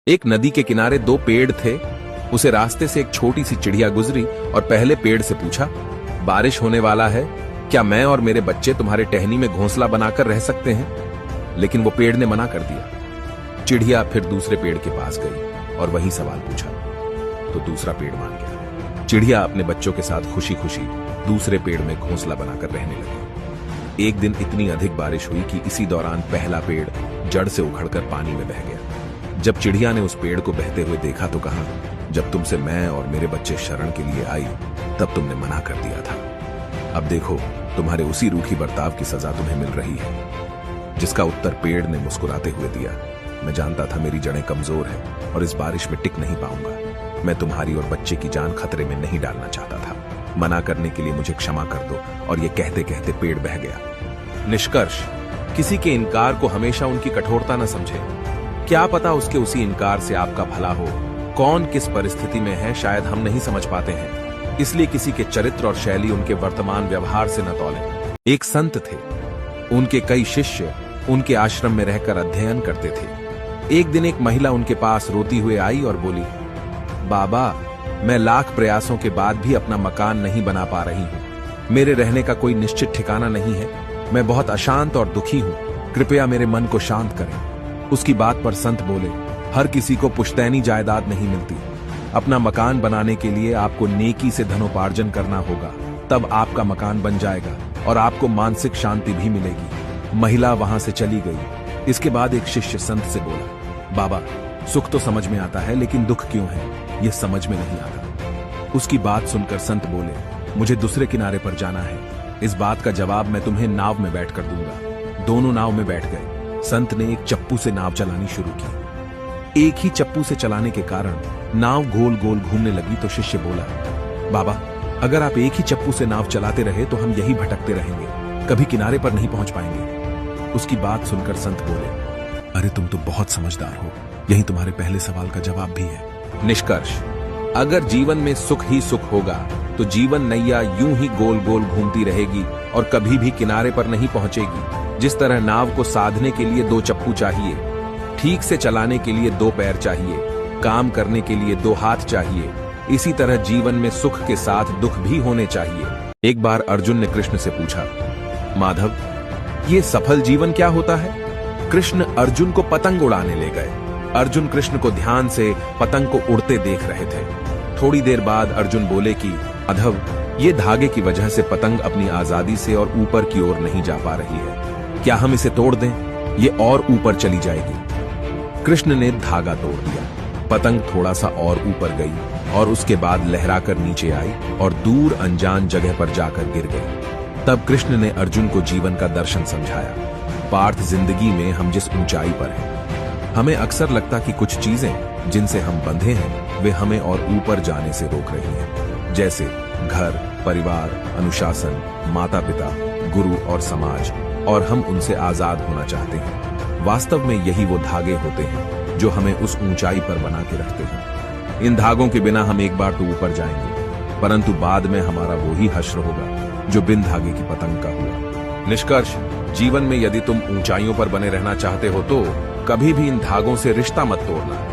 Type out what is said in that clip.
एक नदी के किनारे दो पेड़ थे। उसे रास्ते से एक छोटी सी चिड़िया गुजरी और पहले पेड़ से पूछा, बारिश होने वाला है, क्या मैं और मेरे बच्चे तुम्हारे टहनी में घोंसला बनाकर रह सकते हैं? लेकिन वो पेड़ ने मना कर दिया। चिड़िया फिर दूसरे पेड़ के पास गई और वही सवाल पूछा, तो दूसरा पेड़ मान गया। चिड़िया अपने बच्चों के साथ खुशी खुशी दूसरे पेड़ में घोंसला बनाकर रहने लगी। एक दिन इतनी अधिक बारिश हुई कि इसी दौरान पहला पेड़ जड़ से उखड़कर पानी में बह गया। जब चिड़िया ने उस पेड़ को बहते हुए देखा तो कहा, जब तुमसे मैं और मेरे बच्चे शरण के लिए आई तब तुमने मना कर दिया था। अब देखो, तुम्हारे उसी रूखी बर्ताव की सजा तुम्हें मिल रही है। जिसका उत्तर पेड़ ने मुस्कुराते हुए दिया, मैं जानता था मेरी जड़ें कमजोर हैं और इस बारिश में टिक नहीं पाऊंगा। मैं तुम्हारी और बच्चे की जान खतरे में नहीं डालना चाहता था। मना करने के लिए मुझे क्षमा कर दो। और ये कहते कहते पेड़ बह गया। निष्कर्ष, किसी के इनकार को हमेशा उनकी कठोरता न समझे। क्या पता उसके उसी इनकार से आपका भला हो। कौन किस परिस्थिति में है शायद हम नहीं समझ पाते हैं, इसलिए किसी के चरित्र और शैली उनके वर्तमान व्यवहार से न तौलें। एक संत थे, उनके कई शिष्य उनके आश्रम में रहकर अध्ययन करते थे। एक दिन एक महिला उनके पास रोती हुए आई और बोली, बाबा, मैं लाख प्रयासों के बाद भी अपना मकान नहीं बना पा रही हूँ। मेरे रहने का कोई निश्चित ठिकाना नहीं है। मैं बहुत अशांत और दुखी हूँ। कृपया मेरे मन को शांत करें। उसकी बात पर संत बोले, हर किसी को पुश्तैनी जायदाद नहीं मिलती। अपना मकान बनाने के लिए आपको नेकी से धनोपार्जन करना होगा, तब आपका मकान बन जाएगा और आपको मानसिक शांति भी मिलेगी। महिला वहां से चली गई। इसके बाद एक शिष्य संत से बोला, बाबा, सुख तो समझ में आता है, लेकिन दुख क्यों है यह समझ में नहीं आता। उसकी बात सुनकर संत बोले, मुझे दूसरे किनारे पर जाना है। इस बात का जवाब मैं तुम्हें नाव में बैठ कर दूंगा। दोनों नाव में बैठ गए। संत ने एक चप्पू से नाव चलानी शुरू की। एक ही चप्पू से चलाने के कारण नाव गोल गोल घूमने लगी तो शिष्य बोला, बाबा, अगर आप एक ही चप्पू से नाव चलाते रहे तो हम यही भटकते रहेंगे, कभी किनारे पर नहीं पहुंच पाएंगे। उसकी बात सुनकर संत बोले, अरे तुम तो बहुत समझदार हो। यही तुम्हारे पहले सवाल का जवाब भी है। निष्कर्ष, अगर जीवन में सुख ही सुख होगा तो जीवन नैया यूं ही गोल गोल घूमती रहेगी और कभी भी किनारे पर नहीं पहुंचेगी। जिस तरह नाव को साधने के लिए दो चप्पू चाहिए, ठीक से चलाने के लिए दो पैर चाहिए, काम करने के लिए दो हाथ चाहिए, इसी तरह जीवन में सुख के साथ दुख भी होने चाहिए। एक बार अर्जुन ने कृष्ण से पूछा, माधव, ये सफल जीवन क्या होता है? कृष्ण अर्जुन को पतंग उड़ाने ले गए। अर्जुन कृष्ण को ध्यान से पतंग को उड़ते देख रहे थे। थोड़ी देर बाद अर्जुन बोले कि माधव, ये धागे की वजह से पतंग अपनी आजादी से और ऊपर की ओर नहीं जा पा रही है। क्या हम इसे तोड़ दें? ये और ऊपर चली जाएगी। कृष्ण ने धागा तोड़ दिया। पतंग थोड़ा सा और ऊपर गई और उसके बाद लहराकर नीचे आई और दूर अनजान जगह पर जाकर गिर गई। तब कृष्ण ने अर्जुन को जीवन का दर्शन समझाया। पार्थ, जिंदगी में हम जिस ऊंचाई पर हैं, हमें अक्सर लगता कि कुछ चीजें जिनसे हम बंधे हैं वे हमें और ऊपर जाने से रोक रही हैं, जैसे घर, परिवार, अनुशासन, माता पिता, गुरु और समाज, और हम उनसे आजाद होना चाहते हैं। वास्तव में यही वो धागे होते हैं जो हमें उस ऊंचाई पर बना के रखते हैं। इन धागों के बिना हम एक बार तो ऊपर जाएंगे, परंतु बाद में हमारा वो ही हश्र होगा जो बिन धागे की पतंग का हुआ। निष्कर्ष, जीवन में यदि तुम ऊंचाइयों पर बने रहना चाहते हो तो कभी भी इन धागों से रिश्ता मत तोड़ना।